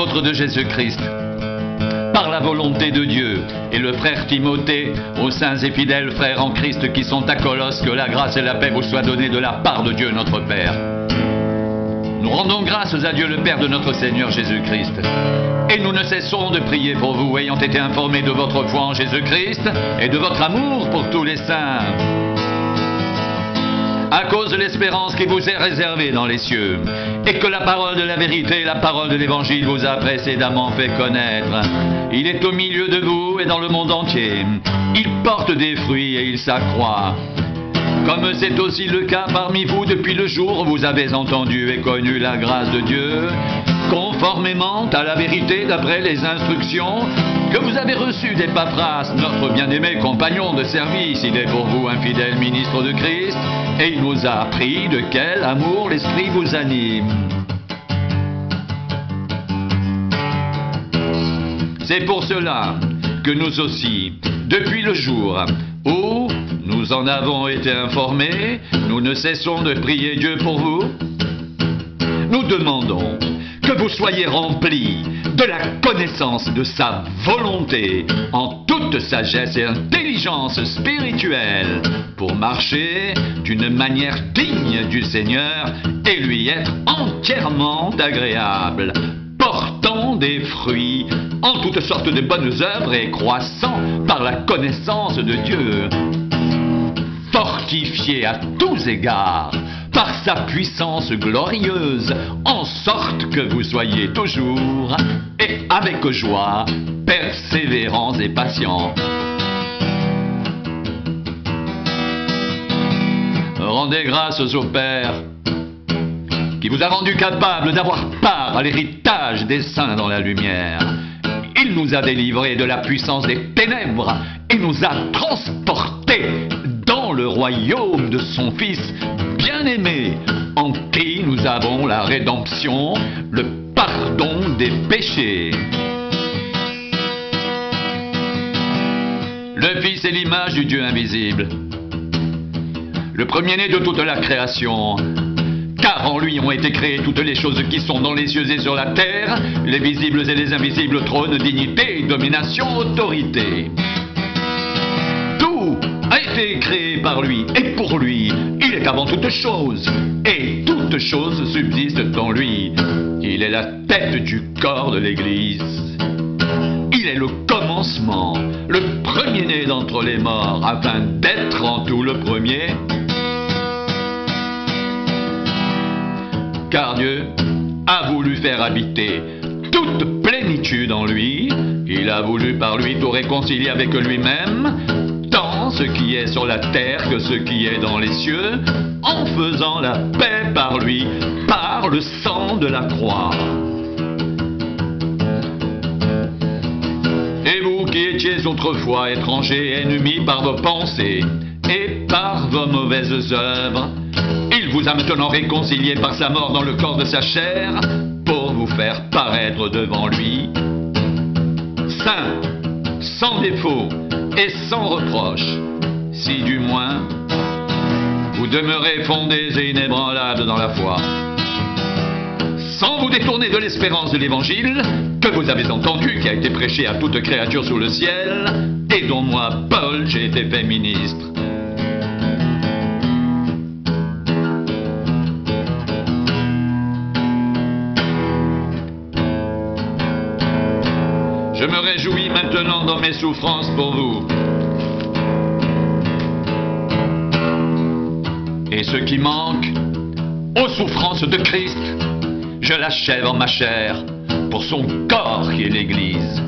apôtre de Jésus-Christ, par la volonté de Dieu, et le frère Timothée, aux saints et fidèles frères en Christ qui sont à Colosse, que la grâce et la paix vous soient données de la part de Dieu notre Père. Nous rendons grâce à Dieu le Père de notre Seigneur Jésus-Christ. Et nous ne cessons de prier pour vous, ayant été informés de votre foi en Jésus-Christ et de votre amour pour tous les saints, à cause de l'espérance qui vous est réservée dans les cieux, et que la parole de la vérité, la parole de l'Évangile vous a précédemment fait connaître. Il est au milieu de vous et dans le monde entier. Il porte des fruits et il s'accroît. Comme c'est aussi le cas parmi vous depuis le jour où vous avez entendu et connu la grâce de Dieu, conformément à la vérité d'après les instructions que vous avez reçues d'Épaphras, notre bien-aimé compagnon de service. Il est pour vous un fidèle ministre de Christ, et il nous a appris de quel amour l'Esprit vous anime. C'est pour cela que nous aussi, depuis le jour où nous en avons été informés, nous ne cessons de prier Dieu pour vous. Nous demandons que vous soyez remplis de la connaissance de sa volonté en toute sagesse et intelligence spirituelle pour marcher d'une manière digne du Seigneur et lui être entièrement agréable, portant des fruits en toutes sortes de bonnes œuvres et croissant par la connaissance de Dieu, fortifié à tous égards par sa puissance glorieuse, en sorte que vous soyez toujours et avec joie persévérants et patients. Rendez grâce au Père qui vous a rendu capable d'avoir part à l'héritage des saints dans la lumière. Il nous a délivrés de la puissance des ténèbres et nous a transportés dans le royaume de son Fils bien-aimé, en qui nous avons la rédemption, le pardon des péchés. Le Fils est l'image du Dieu invisible, le premier-né de toute la création, car en lui ont été créées toutes les choses qui sont dans les cieux et sur la terre, les visibles et les invisibles, trônes, dignités, domination, autorité. Tout a été créé par lui et pour lui. Il est avant toute chose, et toute chose subsiste en lui. Il est la tête du corps de l'Église. Il est le commencement, le premier-né d'entre les morts, afin d'être en tout le premier. Car Dieu a voulu faire habiter toute plénitude en lui. Il a voulu par lui tout réconcilier avec lui-même, tant ce qui est sur la terre que ce qui est dans les cieux, en faisant la paix par lui, par le sang de la croix. Et vous qui étiez autrefois étrangers et ennemis par vos pensées et par vos mauvaises œuvres, il vous a maintenant réconciliés par sa mort dans le corps de sa chair, pour vous faire paraître devant lui, saint, sans défaut et sans reproche, si du moins vous demeurez fondés et inébranlables dans la foi, sans vous détourner de l'espérance de l'Évangile que vous avez entendu, qui a été prêché à toute créature sous le ciel, et dont moi, Paul, j'ai été fait ministre. Je me réjouis maintenant dans mes souffrances pour vous. Et ce qui manque aux souffrances de Christ, je l'achève en ma chair pour son corps qui est l'Église.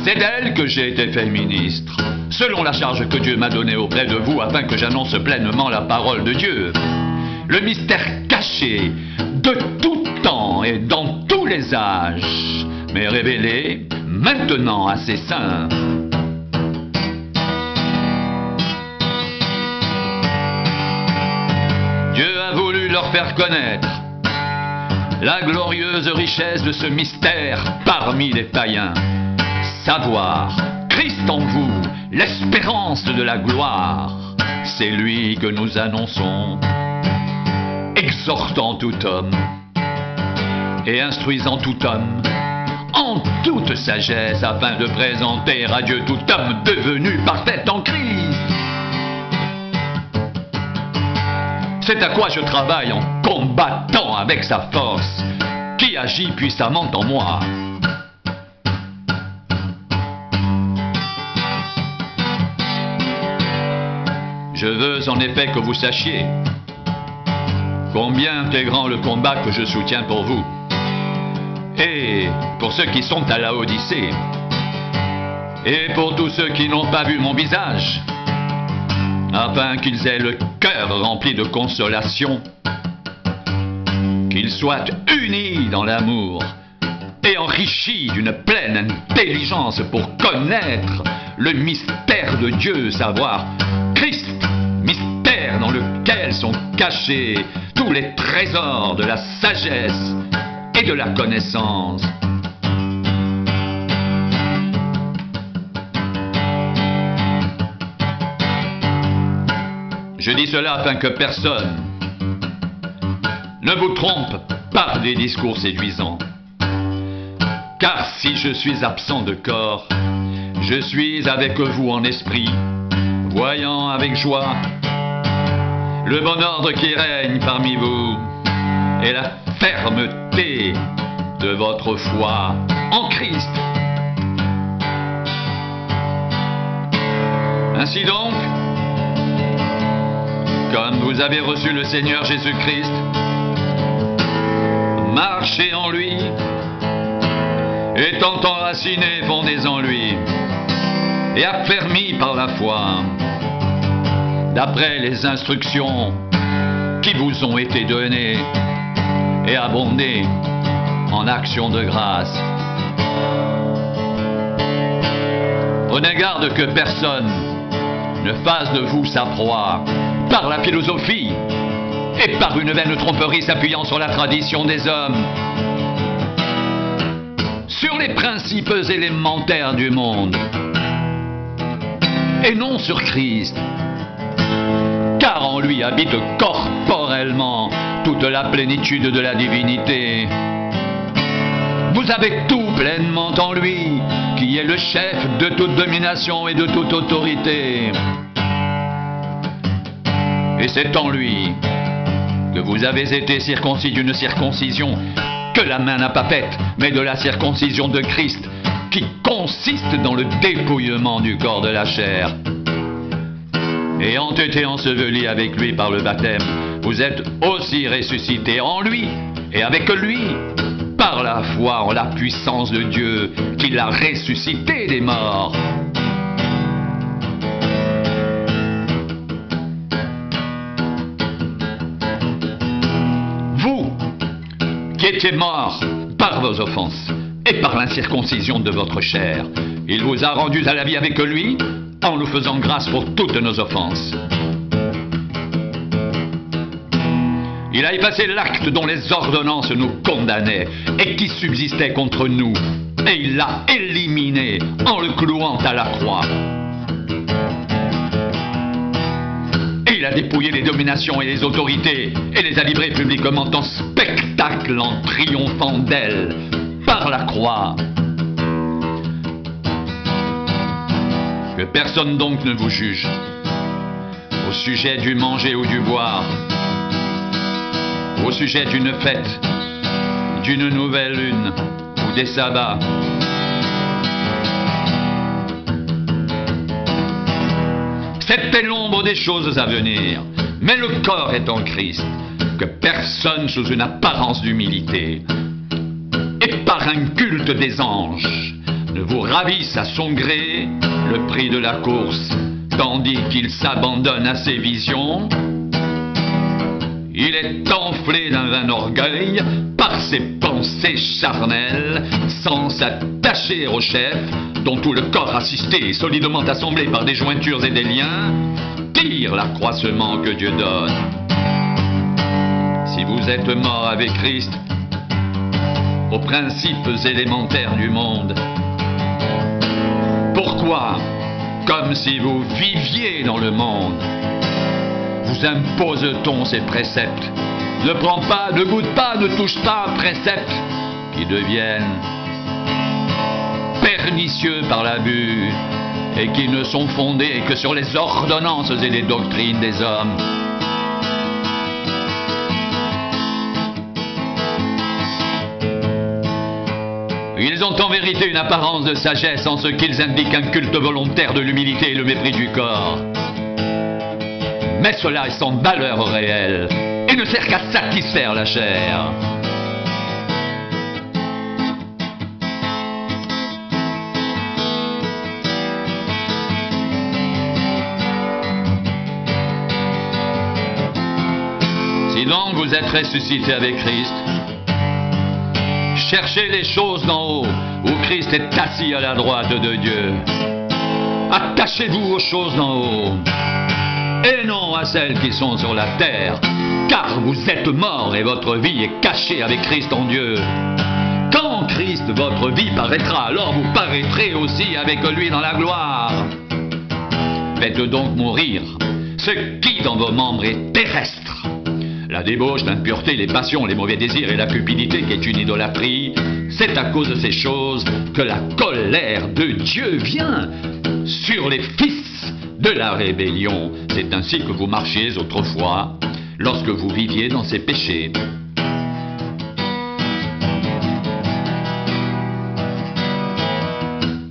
C'est d'elle que j'ai été fait ministre, selon la charge que Dieu m'a donnée auprès de vous, afin que j'annonce pleinement la parole de Dieu, le mystère caché de tout temps et dans tous les âges, mais révélé maintenant à ses saints. Dieu a voulu leur faire connaître la glorieuse richesse de ce mystère parmi les païens, savoir Christ en vous, l'espérance de la gloire. C'est lui que nous annonçons, exhortant tout homme et instruisant tout homme en toute sagesse, afin de présenter à Dieu tout homme devenu parfait en Christ. C'est à quoi je travaille en combattant avec sa force, qui agit puissamment en moi. Je veux en effet que vous sachiez combien est grand le combat que je soutiens pour vous, et pour ceux qui sont à la Odyssée, et pour tous ceux qui n'ont pas vu mon visage, afin qu'ils aient le cœur rempli de consolation, qu'ils soient unis dans l'amour et enrichis d'une pleine intelligence pour connaître le mystère de Dieu, savoir Christ, mystère dans lequel sont cachés tous les trésors de la sagesse et de la connaissance. Je dis cela afin que personne ne vous trompe par des discours séduisants. Car si je suis absent de corps, je suis avec vous en esprit, voyant avec joie le bon ordre qui règne parmi vous et la fermeté de votre foi en Christ. Ainsi donc, comme vous avez reçu le Seigneur Jésus-Christ, marchez en lui, étant enracinés, fondés en lui, et affermis par la foi, d'après les instructions qui vous ont été données, et abondez en actions de grâce. Prenez garde que personne ne fasse de vous sa proie par la philosophie et par une vaine tromperie s'appuyant sur la tradition des hommes, sur les principes élémentaires du monde, et non sur Christ, car en lui habite corporellement toute la plénitude de la divinité. Vous avez tout pleinement en lui, qui est le chef de toute domination et de toute autorité. Et c'est en lui que vous avez été circoncis d'une circoncision que la main n'a pas faite, mais de la circoncision de Christ, qui consiste dans le dépouillement du corps de la chair. Ayant été ensevelis avec lui par le baptême, vous êtes aussi ressuscités en lui et avec lui, par la foi en la puissance de Dieu qui l'a ressuscité des morts. Vous, qui étiez morts par vos offenses et par l'incirconcision de votre chair, il vous a rendus à la vie avec lui, en nous faisant grâce pour toutes nos offenses. Il a effacé l'acte dont les ordonnances nous condamnaient et qui subsistait contre nous, et il l'a éliminé en le clouant à la croix. Et il a dépouillé les dominations et les autorités et les a livrées publiquement en spectacle en triomphant d'elles par la croix. Que personne donc ne vous juge au sujet du manger ou du boire, au sujet d'une fête, d'une nouvelle lune ou des sabbats. C'était l'ombre des choses à venir, mais le corps est en Christ. Que personne sous une apparence d'humilité et par un culte des anges ne vous ravisse à son gré le prix de la course, tandis qu'il s'abandonne à ses visions. Il est enflé d'un vain orgueil par ses pensées charnelles, sans s'attacher au chef, dont tout le corps assisté, solidement assemblé par des jointures et des liens, tire l'accroissement que Dieu donne. Si vous êtes mort avec Christ aux principes élémentaires du monde, pourquoi, comme si vous viviez dans le monde, vous impose-t-on ces préceptes Ne prends pas, ne goûte pas, ne touche pas un précepte qui deviennent pernicieux par l'abus et qui ne sont fondés que sur les ordonnances et les doctrines des hommes. Ils ont en vérité une apparence de sagesse en ce qu'ils indiquent un culte volontaire de l'humilité et le mépris du corps. Mais cela est sans valeur réelle et ne sert qu'à satisfaire la chair. Si donc vous êtes ressuscité avec Christ, cherchez les choses d'en haut, où Christ est assis à la droite de Dieu. Attachez-vous aux choses d'en haut, et non à celles qui sont sur la terre, car vous êtes morts et votre vie est cachée avec Christ en Dieu. Quand Christ, votre vie, paraîtra, alors vous paraîtrez aussi avec lui dans la gloire. Faites donc mourir ce qui dans vos membres est terrestre. La débauche, l'impureté, les passions, les mauvais désirs et la cupidité qui est une idolâtrie, c'est à cause de ces choses que la colère de Dieu vient sur les fils de la rébellion. C'est ainsi que vous marchiez autrefois, lorsque vous viviez dans ces péchés.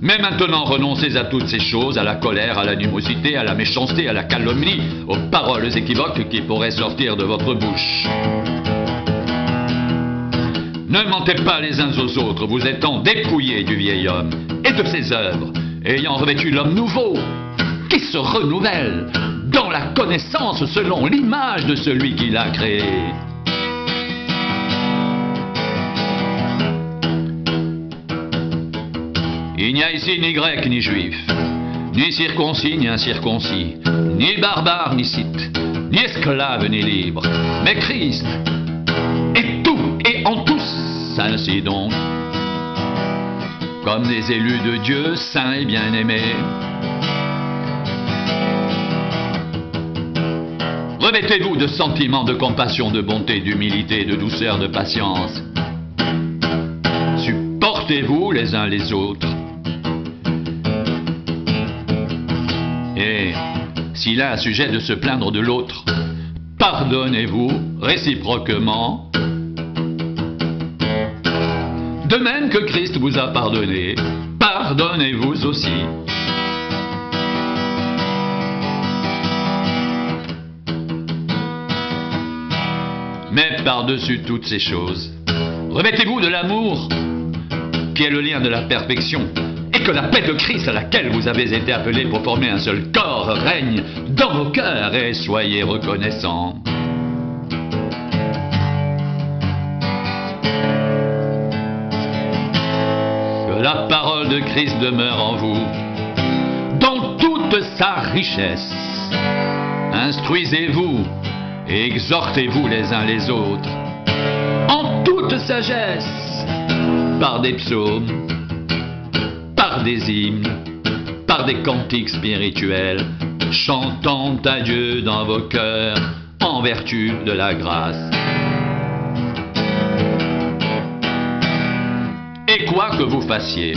Mais maintenant, renoncez à toutes ces choses, à la colère, à l'animosité, à la méchanceté, à la calomnie, aux paroles équivoques qui pourraient sortir de votre bouche. Ne mentez pas les uns aux autres, vous étant dépouillés du vieil homme et de ses œuvres, ayant revêtu l'homme nouveau, qui se renouvelle dans la connaissance selon l'image de celui qui l'a créé. Il n'y a ici ni grec ni juif, ni circoncis ni incirconcis, ni barbare ni scythe, ni esclave ni libre, mais Christ est tout et en tous. Ainsi donc, comme des élus de Dieu, saints et bien-aimés, revêtez-vous de sentiments de compassion, de bonté, d'humilité, de douceur, de patience. Supportez-vous les uns les autres. Et s'il a un sujet de se plaindre de l'autre, pardonnez-vous réciproquement, de même que Christ vous a pardonné, pardonnez-vous aussi. Mais par-dessus toutes ces choses, revêtez-vous de l'amour, qui est le lien de la perfection, et que la paix de Christ à laquelle vous avez été appelés pour former un seul corps règne dans vos cœurs, et soyez reconnaissants. Que la parole de Christ demeure en vous, dans toute sa richesse. Instruisez-vous et exhortez-vous les uns les autres, en toute sagesse, par des psaumes, par des hymnes, par des cantiques spirituels, chantant à Dieu dans vos cœurs, en vertu de la grâce. Et quoi que vous fassiez,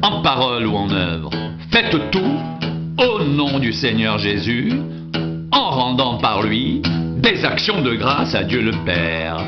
en parole ou en œuvre, faites tout au nom du Seigneur Jésus, en rendant par lui des actions de grâce à Dieu le Père.